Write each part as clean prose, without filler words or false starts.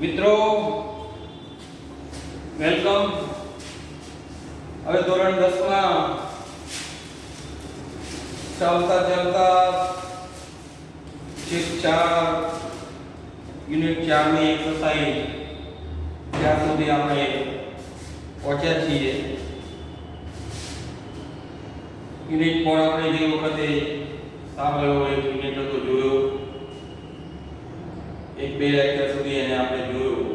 મિત્રો વેલકમ. હવે ધોરણ 10 માં ચાલતા ચેક 4 યુનિટ 4 ની એક્સરસાઇઝ ત્યાં સુધી આપણે પહોંચ્યા છીએ. યુનિટ 4 આપણે જે વખતે સાંભળ્યો એક યુનિટ હતો જોયો, એક બે લેક્ચર સુધી એને આપણે જોયું.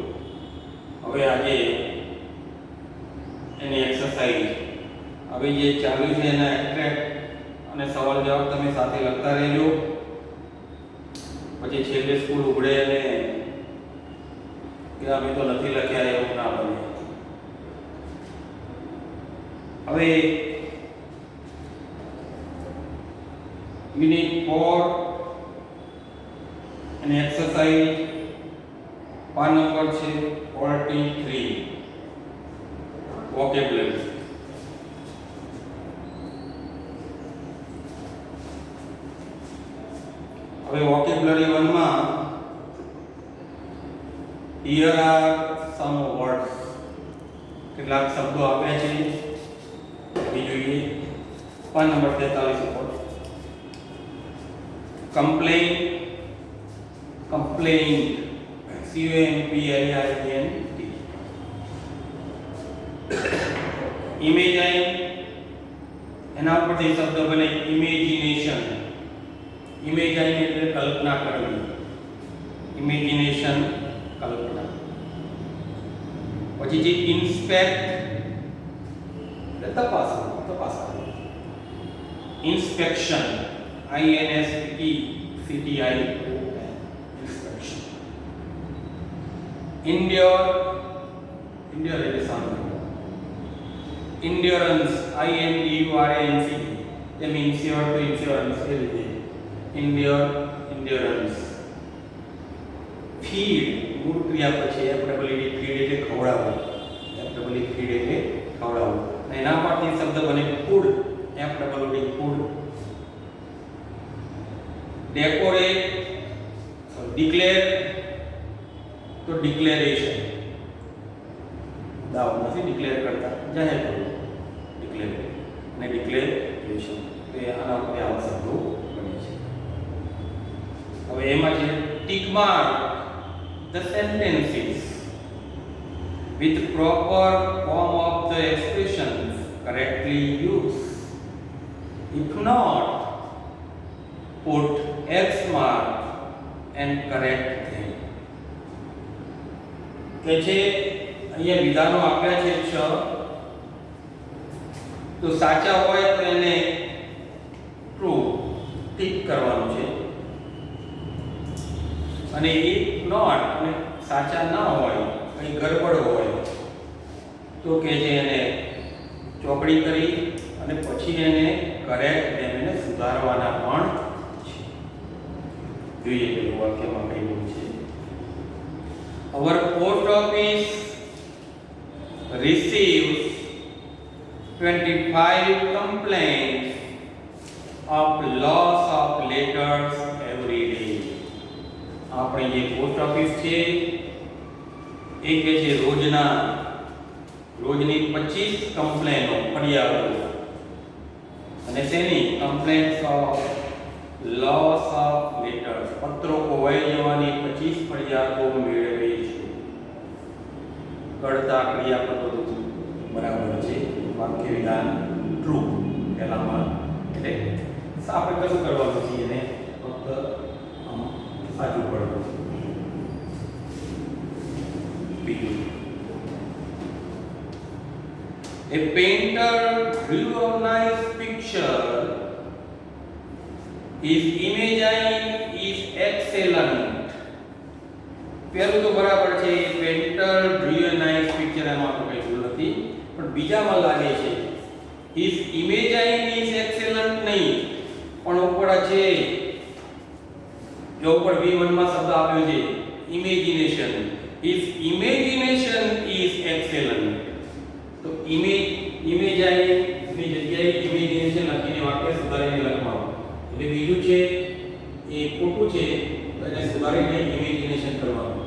હવે આજે એની એક્સરસાઇઝ હવે જે ચાલુ છે એના એક્ટ્રેક્ટ અને સવાલ જવાબ તમે સાથે લખતા રહેજો. પછી છેલ્લે સ્કૂલ ઉઘડે અને કે અમે તો નથી લખ્યા એવું ના બને. હવે યુનિટ 4 અને એક્સરસાઇઝ પાન નંબર છે 43 વોકેબ્યુલરી. હવે વોકેબ્યુલરી 1 માં here are some words, કેટલાક શબ્દો આપ્યા છે એ જોઈએ. પાન નંબર 43 ઉપર કમ્પ્લેન, complaint, COMPLAINT. ઇમેજાઇન, એના પરથી શબ્દ બને ઇમેજિનેશન. ઇમેજાઇન એટલે કલ્પના કરવી, ઇમેજિનેશન કલ્પના. પછી જે ઇન્સ્પેક્ટ એટલે તપાસવું. Inspection, INSPECTION. endure એટલે સાંભળવું. endurance, INDURANCE, જેમ insure to insurance એ રીતે endurance. feed, મૂળ ક્રિયા પછી એપ્રેબિલિટી, ફીડ એટલે ખવડાવવું. એપ્રેબિલિટી ફીડ એટલે ખવડાવવું. એના પરથી શબ્દ બને ફૂડ, એપ્રેબિલિટી ફૂડ. ડેકોરેટ, ડિક્લેર તો ડિક્લેરેશન. દાવ નથી ડિક્લેર કરતા, જાહેર કરવું, ડિક્લેર અને ડિક્લેરેશન. તો આના ઉપર આવા શબ્દો બને છે. હવે એમાં છે tick mark the sentences with proper form of the expressions correctly used. If not, put X mark and correct them. કે છે અહીંયા વિધાનો આપ્યા છે 6, તો સાચા હોય તો એને ટ્રુ ટિક કરવાનું છે, અને ઇફ નોટ અને સાચા ના હોય, કઈ ગડબડ હોય તો કે છે એને ચોકડી કરી અને પછી એને કરેક્ટ એને સુધારવાના પણ છે. જોઈએ કે વાક્યમાં કઈ છે. Our post office receives 25 complaints of loss of letters every day. આપણે જે પોસ્ટ ઓફિસ છે એ કે છે રોજની 25 કમ્પ્લેનો, ફરિયાદો. અને તેની complaints of loss of letters, પત્રો ખોવાઈ જવાની 25 ફરિયાદો મેળવે છે. કરતા ક્રિયાપદો બરાબર છે, વાક્ય વિધાન ટ્રુ પહેલામાં. એટલે આપણે કશું કરવાનું છે, એને ફક્ત સાચું પડવું. બીજું, a painter drew a nice picture. His imagery is excellent. પહેલું તો બરાબર છે, પેન્ટર ડ્રીવ અ નાઇસ પિક્ચર, એમાં તો કઈ ભૂલ નથી. પણ બીજામાં લાગે છે his imagery is excellent નહીં, પણ ઉપર છે જો ઉપર V1 માં શબ્દ આપ્યો છે imagination. his imagination is excellent. તો imagery ની જગ્યાએ imagination લખીને વાક્ય સુધારીને લખવાનું. એટલે બીજું છે એ ખોટું છે, તો એને સુધારીને ઇમેજિનેશન કરવાનું.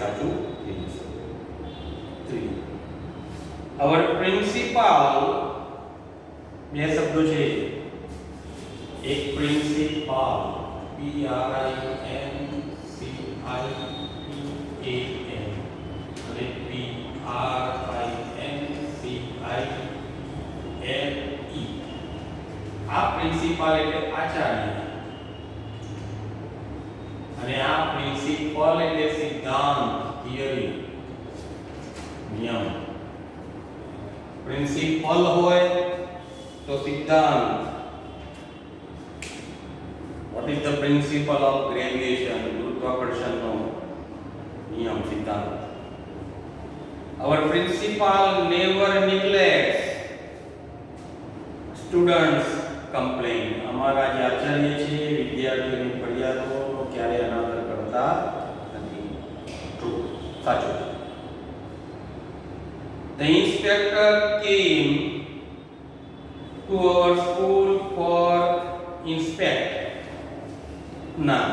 સાચું થઈ જશે. 3. Our principal, બે શબ્દો છે, એક પ્રિન્સિપાલ PRINCIPAL અને PRINCILE. આ પ્રિન્સિપાલ એટલે આચાર્ય અને આ પ્રિન્સિપલ એટલે સિદ્ધાંત, થિયરી, નિયમ. પ્રિન્સિપલ હોય તો સિદ્ધાંત. What is the principle of gravitation? ગુરુત્વાકર્ષણનો નિયમ, સિદ્ધાંત. Our principal never neglects students complain. અમારા જે આચાર્ય છે વિદ્યાર્થીઓની ફરિયાદો ક્યારે અનાદર કરતા નથી. ટ્રુ, સાચું. The inspector came to our school for inspect. Now,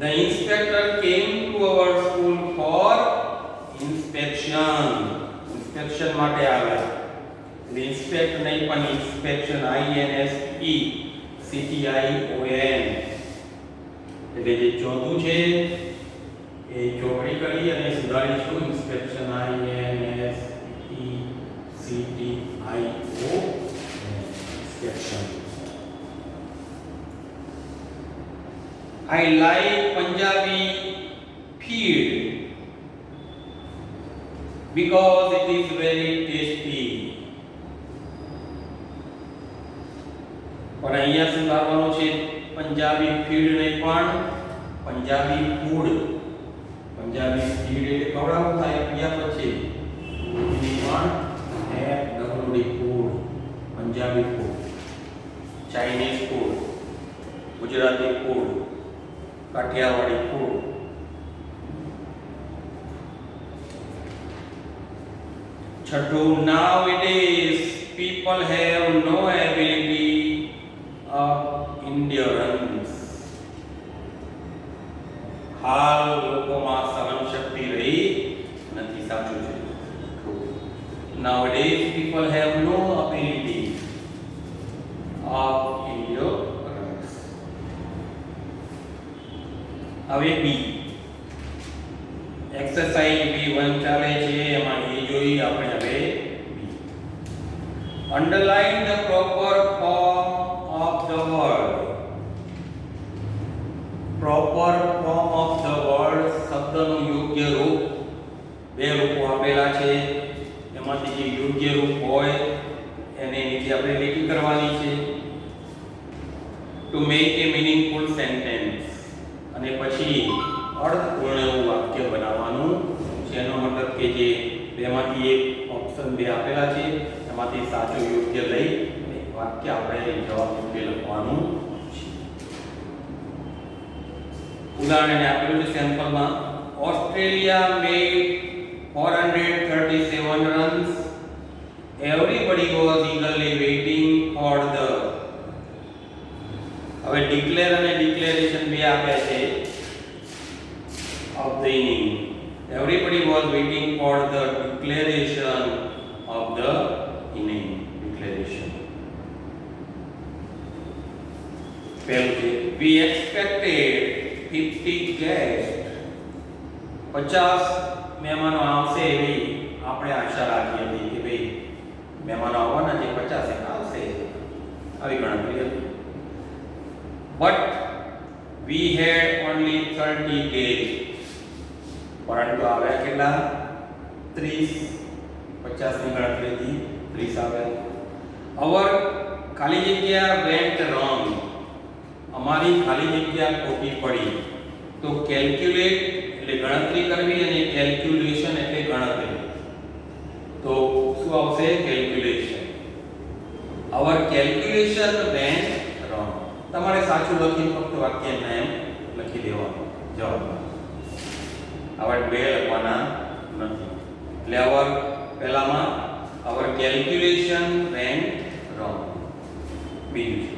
the inspector came to our school for inspection. Inspection માટે આવ્યા. The inspect નહીં પણ inspection, INSPECTION. એટલે જે ચોથું છે એ ચોકડી કરી અને સુધારીશું. inspection INSPECTION. inspection. I like Punjabi feed because it is very tasty. પણ અહીંયા સુધારવાનું છે પંજાબી ફીડ નહીં પણ પંજાબી ફૂડ. પંજાબી ફીડ એટલે ખવડાવવું થાય ક્યાં પછી પણ FWD food. Punjabi food, Chinese food, Gujarati food, Kathiyawadi food. છઠ્ઠું, nowadays people have no ability of endurance. હાલ લોકોમાં સહન શક્તિ રહી નથી. સાચું છે. Nowadays people have no ability of endurance. હવે બી એક્સરસાઇઝ B1 ચાલે છે, એમાં એ જોઈ આપણે. હવે underline the proper form of the word. proper form of the word શબ્દનું યોગ્ય રૂપ. બે રૂપો આપેલા છે, એમાંથી જે યોગ્ય રૂપ હોય એને નીચે આપણે લીટી કરવાની છે. to make a meaningful sentence. અને પછી અર્થપૂર્ણ એવું વાક્ય બનાવવાનું છે. એનો મતલબ કે જે બેમાંથી એક ઓપ્શન બે આપેલા છે એમાંથી સાચું યોગ્ય લઈ અને વાક્ય આપણે જવાબ રૂપે લખવાનું છે. ઉદાહરણ આપેલું છે સેમ્પલમાં. Australia made 437 runs. Everybody was eagerly waiting for the. હવે ડિક્લેર અને ડિક્લેરેશન બે આપ્યા છે of the inning. Everybody was waiting for the declaration of the inning. Declaration. પહેલું છે we expected 50 guests. 50 મહેમાનો આવશે એવી આપણે આશા રાખી હતી કે ભાઈ મહેમાનો આવવાના છે, 50 આવશે, આવી ગણતરી હતી. But we had only 30 guests. પરંતુ આવ્યા કેટલા? 30. 50 ની ગણતરી હતી, 30 આવ્યા. Our ખાલી જગ્યા went wrong. અમારી ખાલી જગ્યા ખોટી પડી. તો કેલ્ક્યુલેટ એટલે ગણતરી કરવી અને કેલ્ક્યુલેશન એટલે ગણતરી. તો શું આવશે? Calculation. Our calculation went wrong. તમારે સાચું લખી ફક્ત વાક્ય નામ લખી દેવાનું જવાબમાં. આવા બે લખવાના નથી. એટલે our પહેલામાં our calculation went wrong. બીજું છે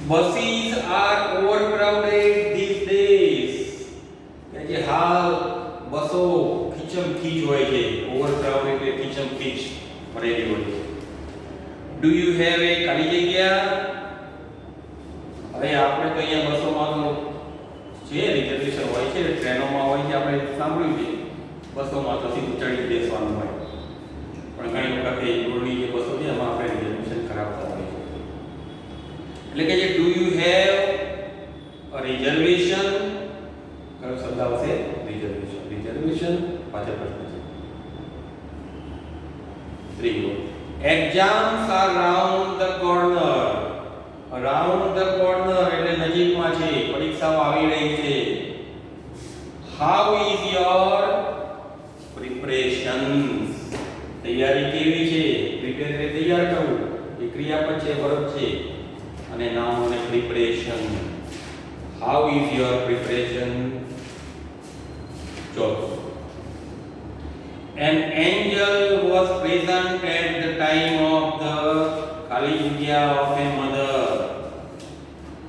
buses are overcrowded these days. કે જે હાલ બસો ખીચમ ખીચ હોય છે, ઓવરક્રાઉડ એટલે ખીચમ ખીચ ભરેલી હોય છે. ડુ યુ હેવ એ ખાલી જગ્યા? હવે આપણે તો અહીંયા બસોમાં તો જે રિઝર્વેશન હોય છે, ટ્રેનોમાં હોય છે, આપણે સાંભળ્યું છે બસોમાં તો સીધું ચડી બેસવાનું હોય, પણ ઘણી વખત એ દૂરની જે બસો છે એમાં આપણે રિઝર્વેશન કરાવતા હોય છે. એટલે કે જે do you have a reservation, કયો શબ્દ આવશે? રિઝર્વેશન. રિઝર્વેશન પાછળ પ્રશ્ન છે. 3 exams are round the corner. Round the corner એટલે નજીકમાં છે, પરીક્ષાઓ આવી રહી છે. How is your preparations? તૈયારી કેવી છે? પ્રિપેર એટલે તૈયાર કરવું, એ ક્રિયાપદ છે, વર્બ છે, અને નામ અને preparation. How is your preparation? ચોથું, an angel was present at the time of the ખાલી જગ્યા of a mother.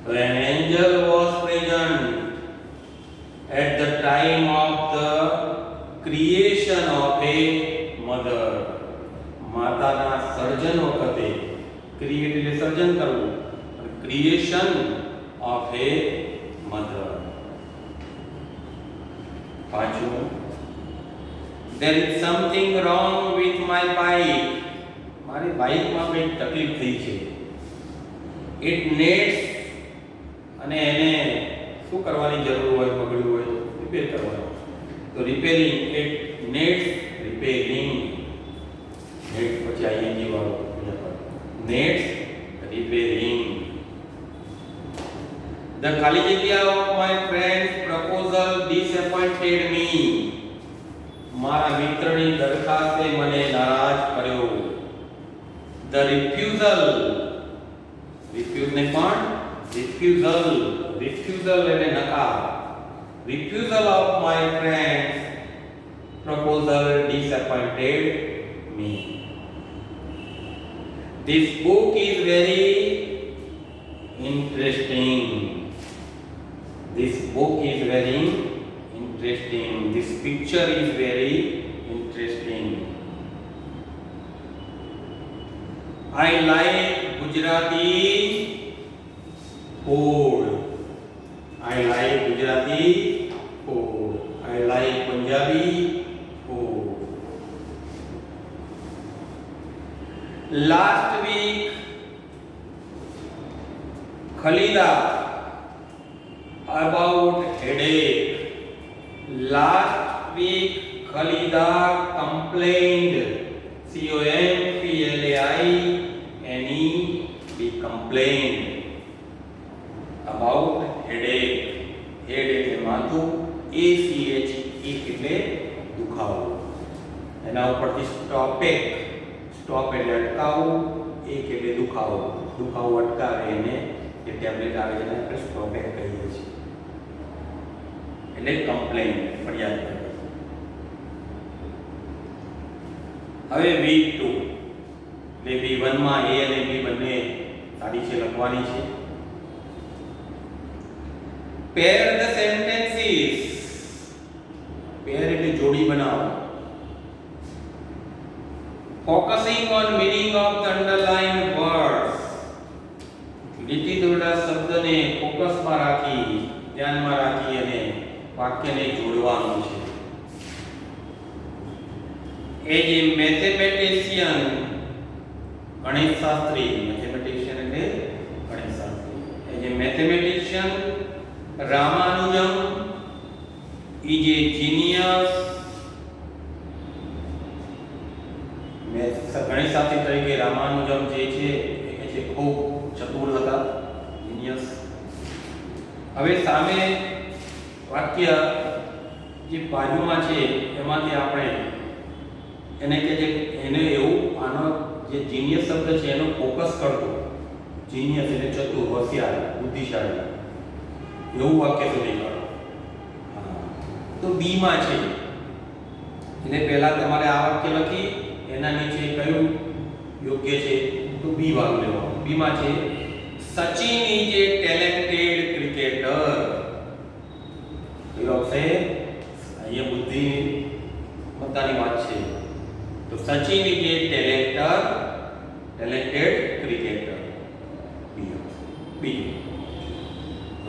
So an angel was present at the time of the creation of a mother. માતાના સર્જન વખતે, create એટલે સર્જન કરવું, creation of A mother. પાંચમું, there is something wrong with my bike. મારી બાઇકમાં કંઈક તકલીફ થઈ છે. it needs, અને એને શું કરવાની જરૂર હોય? બગડ્યું હોય રિપેર કરવાનું, તો repairing. it needs repairing. Net પછી ing વાળો needs repairing. the ખાલી જગ્યા of my friend's proposal disappointed me. મારા મિત્રની દરખાસ્તે મને નારાજ કર્યો. the refusal, refuse ને પણ refusal એટલે નકાર. refusal of my friend's proposal disappointed me. this book is very interesting. this book is very interesting. this picture is very interesting. I like Gujarati food. I like Gujarati food. I like Punjabi food. last week Khalida about headache. last week Khalida complained, complained, complained about headache. head એટલે માથું, ach એટલે દુખાવો. એના ઉપરથી સ્ટોપેક, stop એટલે અટકાવવું, એક એટલે દુખાવો, દુખાવો અટકાવે એને જે ટેબ્લેટ આવે છે એને આપણે સ્ટોપેક કહીએ છીએ. એટલે કમ્પ્લેન, ફરિયાદ કરે. હવે વીક 2 એટલે V1 માં A અને B બંને સાદી છે, લખવાની છે. pair the sentences. pair એટલે જોડી બનાવો. focusing on meaning of the underlined words. લીટી દોરડા શબ્દને ફોકસમાં રાખી, ધ્યાનમાં રાખી અને વાક્યને જોડવાનું છે. as a mathematician, ગણિત શાસ્ત્રી, mathematician એટલે ગણિત Shastri. as a mathematician, Ramanujan is a genius. ગણિત શાસ્ત્રી તરીકે રામાનુજમ જે છે એ છે ખૂબ ચતુર હતા, જીનિયસ. હવે સામે વાક્ય જે બાજુમાં છે એમાંથી આપણે એને કે જે એને એવું આનો જે જીનિયસ શબ્દ છે એનો ફોકસ કરતો. જીનિયસ એટલે ચતુર, હોશિયાર, બુદ્ધિશાળી, એવું વાક્ય શોધી કાઢો. તો બી માં છે એટલે પહેલા તમારે આ વાક્ય લખી એના નીચે કયું યોગ્ય છે તો બી વાળું લેવાનું. બી માં છે Sachin is a talented cricketer. કયો આવશે? અહીંયા બુદ્ધિમત્તાની વાત છે. તો Sachin is a talented cricketer. બીજું,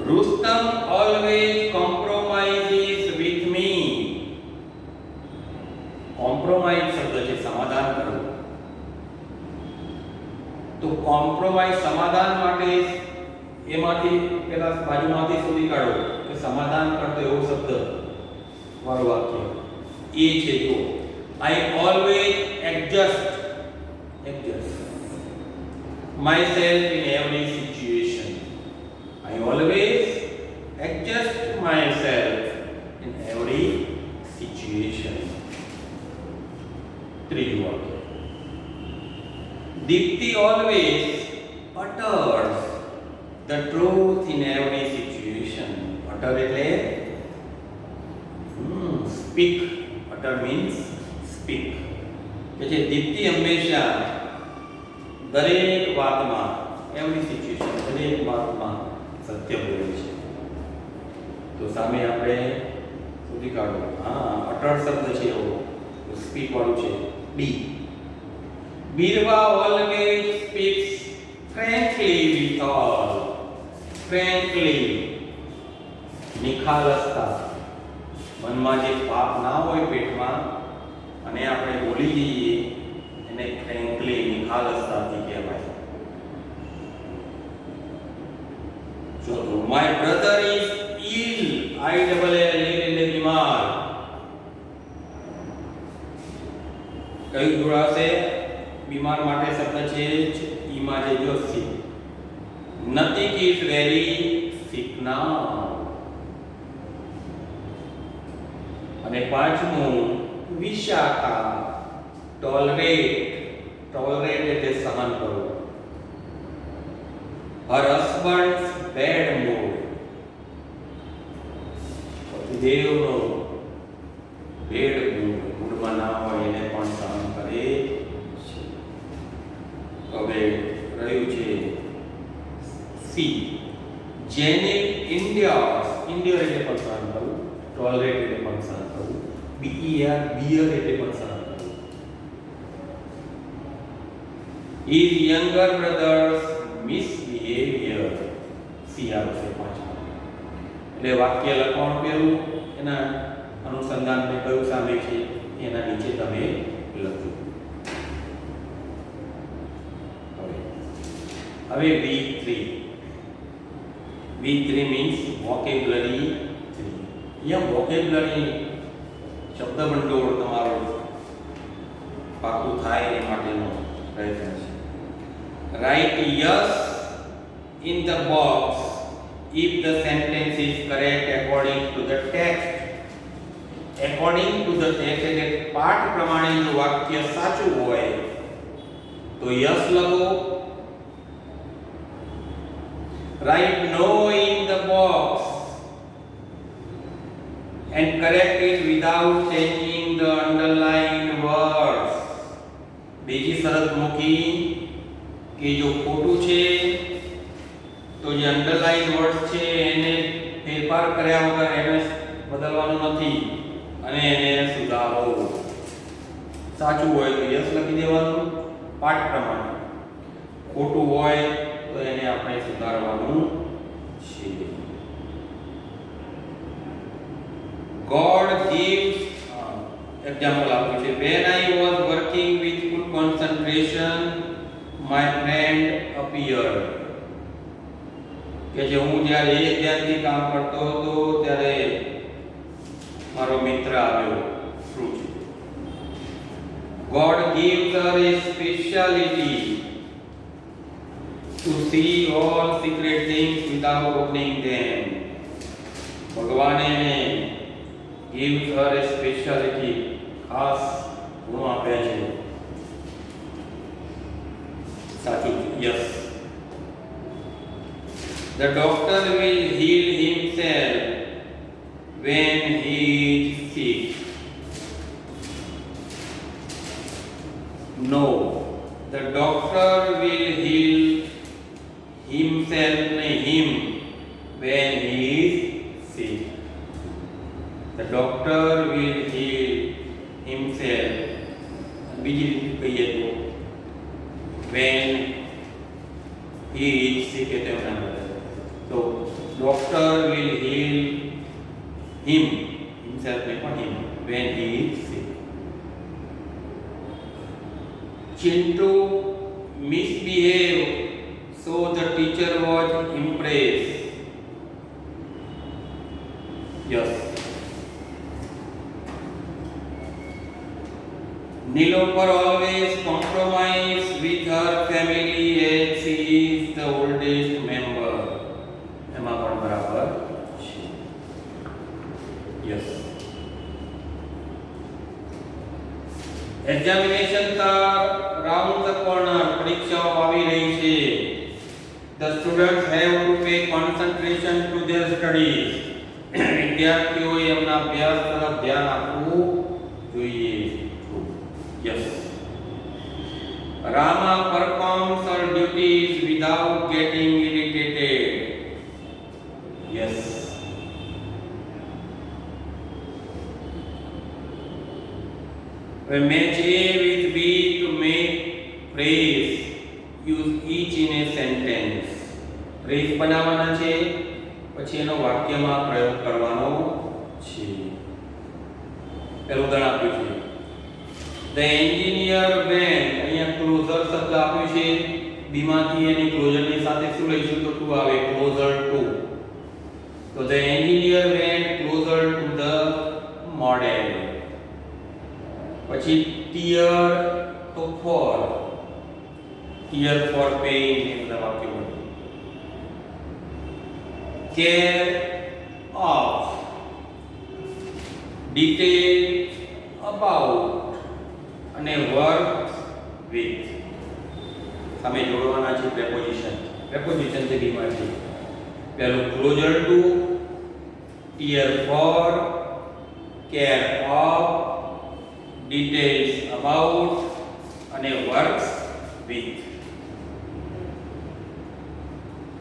Rustam always compromises with me. Compromise શબ્દ છે સમાધાન કરવું. તો કોમ્પ્રોમાઇઝ સમાધાન માટે એમાંથી પેલા બાજુમાંથી શોધી કાઢો કે સમાધાન કરતો એવો શબ્દ વાળું વાક્ય એ છે. તો I always adjust myself in every situation. I always adjust myself in every situation. ત્રીજું વાક્ય, Deepti always utters the truth in every situation. Utter એટલે speak. Utter means speak. કે જે દીપ્તિ હંમેશા દરેક વાતમાં, એવરી સિચ્યુએશન, દરેક વાતમાં સત્ય બોલે છે. તો સામે આપણે શોધી કાઢો. અટળ શબ્દ છે એવો, તો સ્પીક વાળું છે. B, Birbal always speaks frankly with all. Frankly, નિખાલસતા. મનમાં જે પાપ ના હોય પેટમાં અને આપણે બોલી જઈએ એને ફ્રેન્કલી, નિખાલસતાથી કહેવાય. ચોથું, my brother is ill. I double L એટલે બીમાર. કયું જોડાશે? બીમાર માટે શબ્દ છે ઈ માં જે જો સી. નથિંગ ઇઝ વેરી સિક નાઉ. અને પાંચમું, વિશાખા ટોલરેટ એટલે સહન કરવું. હર હસબન્ડ્સ બેડ મૂડ. દેવનો બેડ મૂડમાં ના હોય એને પણ સહન કરે છે. હવે રહ્યું છે સી, જેન્યુઇન ઇન્ડિયર્સ. ઇન્ડિયર એટલે પણ સહન કરવું. ટોલરેટ એટલે પણ સહન કરવું. બિયર એટલે પણ સહન કરવું. His younger brother's misbehavior. C આવશે પાંચમા. એટલે વાક્ય લખવાનું પહેલું, એના અનુસંધાનને કયું સામે છે એના નીચે તમે લખજો. હવે V3 means vocabulary 3. અહીંયા vocabulary શબ્દ ભંડોળ તમારું પાકું થાય એ માટેનો પ્રયત્ન છે. Write yes in the box if the sentence is correct according to the text. According to the text એટલે પાઠ પ્રમાણે જો વાક્ય સાચું હોય તો yes લખો. Write no in the box and correct it without changing the underlined words. બીજી શરત મૂકી કે જો ખોટું છે તો જે અંડરલાઇન વર્ડ છે એને ફેરફાર કર્યા વગર એને બદલવાનું નથી અને એને સુધારો. સાચું હોય તો યસ લખી દેવાનું પાઠ પ્રમાણે, ખોટું હોય તો એને આપણે સુધારવાનું છે. God gives example આપ્યું છે. When I was working with full concentration my friend appeared. કે જે હું જ્યારે એક ધ્યાનથી કામ કરતો હતો ત્યારે મારો મિત્ર આવ્યો. ટ્રુ છે. God gives her a speciality to see all secret things without opening them. ભગવાને એને gives her a speciality, ખાસ ગુણ આપ્યા છે. સાચું છે. Yes. The doctor will heal himself when he is sick. No. The doctor will heal himself when he is sick. The doctor will will heal himself. બીજી રીતે કહીએ તો when he is sick એટલે એના માટે તો doctor will heal himself ને પણ him when he is sick. Chintu misbehaved, so the teacher was impressed. Yes. Nilofer always compromise with her family as she is the oldest member. એમાં પણ બરાબર છે. Yes. Examinations are round the corner. પરીક્ષાઓ આવી રહી છે. The students have to pay concentration to their studies. વિદ્યાર્થીઓએ એમના અભ્યાસ તરફ ધ્યાન આપવું જોઈએ. Yes. Rama performs her duties without getting irritated. Yes. When match A with B to make phrase, use each in a sentence. Phrase બનાવવાના છે પછી એનો વાક્યમાં પ્રયોગ કરવાનો છે. પહેલું ઉદાહરણ આપ્યું છે. The engineer went, અહીંયા ક્લોઝર શબ્દ આપ્યું છે. B માંથી એની ક્લોઝરની સાથે શું લઈશું તો ટુ આવે closer to. So the engineer went closer to the model. પછી tear to for pain એનું વાક્ય બન્યું. Care of, detail about અને વર્ક વિથ સામે જોડવાના છે પ્રેપોઝિશન છે બી માટે. પહેલું closer to, tear for, care of, details about અને વર્ક્સ વિથ.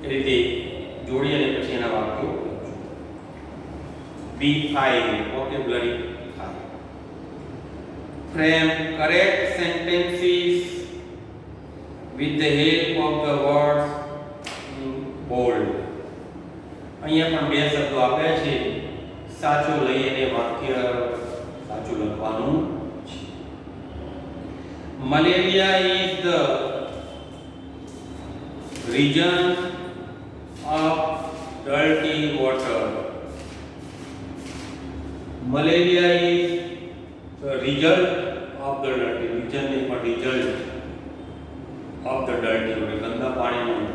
એ રીતે જોડી અને પછી એના વાક્યો B5 vocabulary. Frame correct sentences with the help of the words in bold. અહીંયા પણ બે શબ્દો આપ્યા છે. સાચું લઈ અને વાક્ય સાચું લખવાનું છે. Malaria is the reason of dirty water. Malaria is the result of the dirty, reason is for result of the dirty water. ગંદા પાણીનું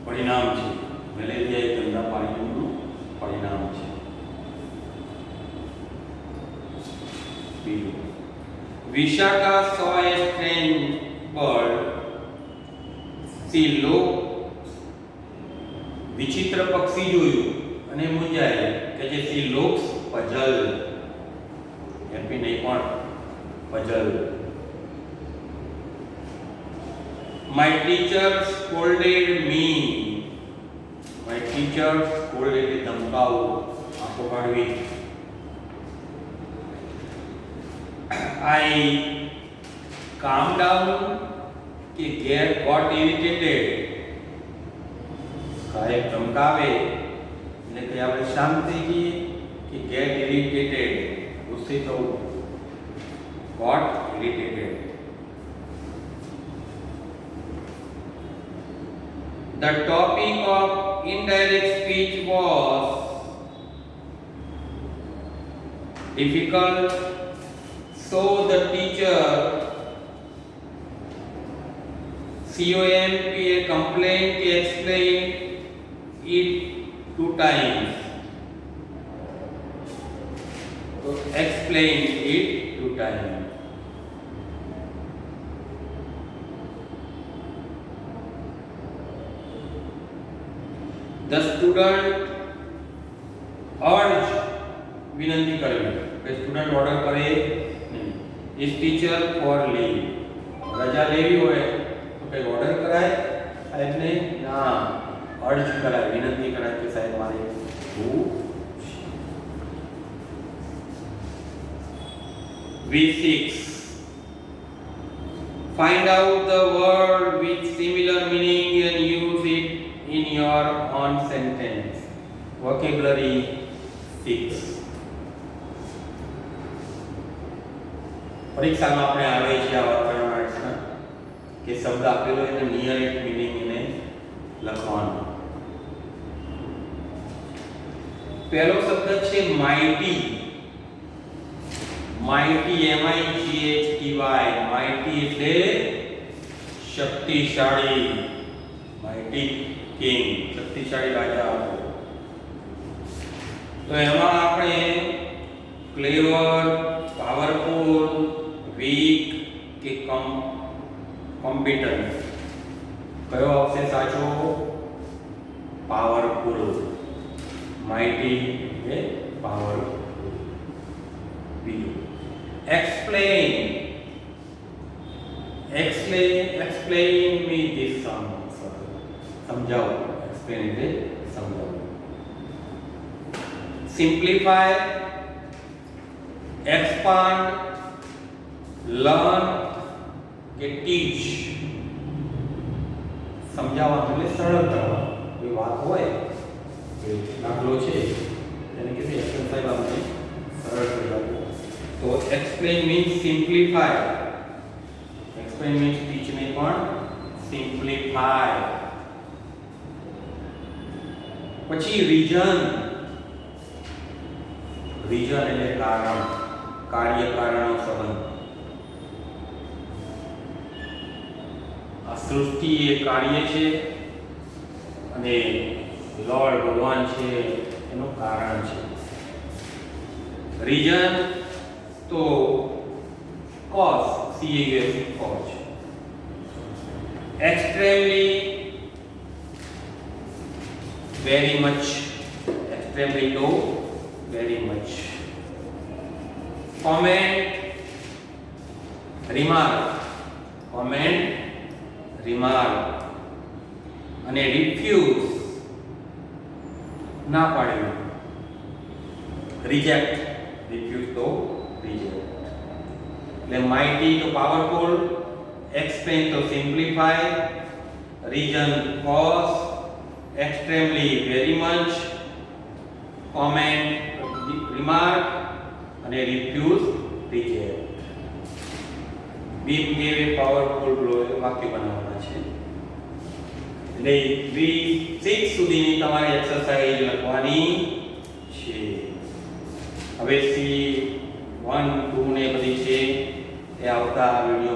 પરિણામ છે. મલેરિયા એ ગંદા પાણીનું પરિણામ છે. Vishaka saw a strange bird. She looked, વિચિત્ર પક્ષી જોયું અને મૂંઝાઈ કે જે she looks puzzled. હેપી નહીં પણ puzzled. My teacher scolded me. My teacher scolded me. ધમકાવું, આંખો કાઢવી. I calmed down કે got irritated. સાહેબ ધમકાવે એટલે કે આપણે શાંત થઈ જઈએ કે get irritated, ગુસ્સે થવું. Got irritated. The topic of indirect speech was difficult, so the teacher complained to explain it 2 times. So explain it 2 times. The student urged, વિનંતી કરવી. સ્ટુડન્ટ ઓર્ડર કરે નહીં. His teacher for leave. રજા લેવી હોય તો કઈ ઓર્ડર કરાય સાહેબને? ના, અર્જ કરાય, વિનંતી કરાય કે સાહેબ મારે જવું. V6. Find out the word with similar meaning and use it in your own sentence. Vocabulary 6. પરીક્ષામાં આપણે આવે છે આવા પ્રમાણના કે શબ્દ આપેલો એને નિયરેસ્ટ મીનિંગ એને લખવાનું. પહેલો શબ્દ છે માઇટી. Mighty MIGHTY. માઇટી એટલે શક્તિશાળી. માઇટી કિંગ, શક્તિશાળી રાજા હતો. તો એમાં આપણે ક્લેવર, પાવરફુલ, વીક કે કોમ્પિટન્ટ કયો આવશે સાચો? પાવરફુલ. માઇટી એટલે પાવરફુલ. બીજું explain me this answer. સમજાવો. explain એટલે સમજાવો. simplify, expand, learn કે teach. સમજાવવાનું એટલે સરળ કરવાનું. કોઈ વાત હોય કોઈ દાખલો છે એને કેવી એક્સરસાઇઝ આપણે સરળ કરવાનું. તો explain means simplify. explain means teach ને પણ simplify. પછી reason. reason એટલે કારણ, કાર્ય કારણનો સંબંધ. આ સૃષ્ટિ એ કાર્ય છે અને લોર્ડ ભગવાન છે એનું કારણ છે. reason તો cause, cause. extremely, very much. extremely to very much. comment, remark. comment, remark. અને refuse ના પાડવું. reject. refuse તો reject. એટલે mighty to powerful, explain to simplify, reason cause, extremely very much, comment remark અને refuse reject. big gave a powerful blow વાક્ય બનાવવાના છે. એટલે V6 સુધીની તમારી એક્સરસાઇઝ લખવાની છે. હવે C1 2 ને બધી છે એ આવતા વિડિયો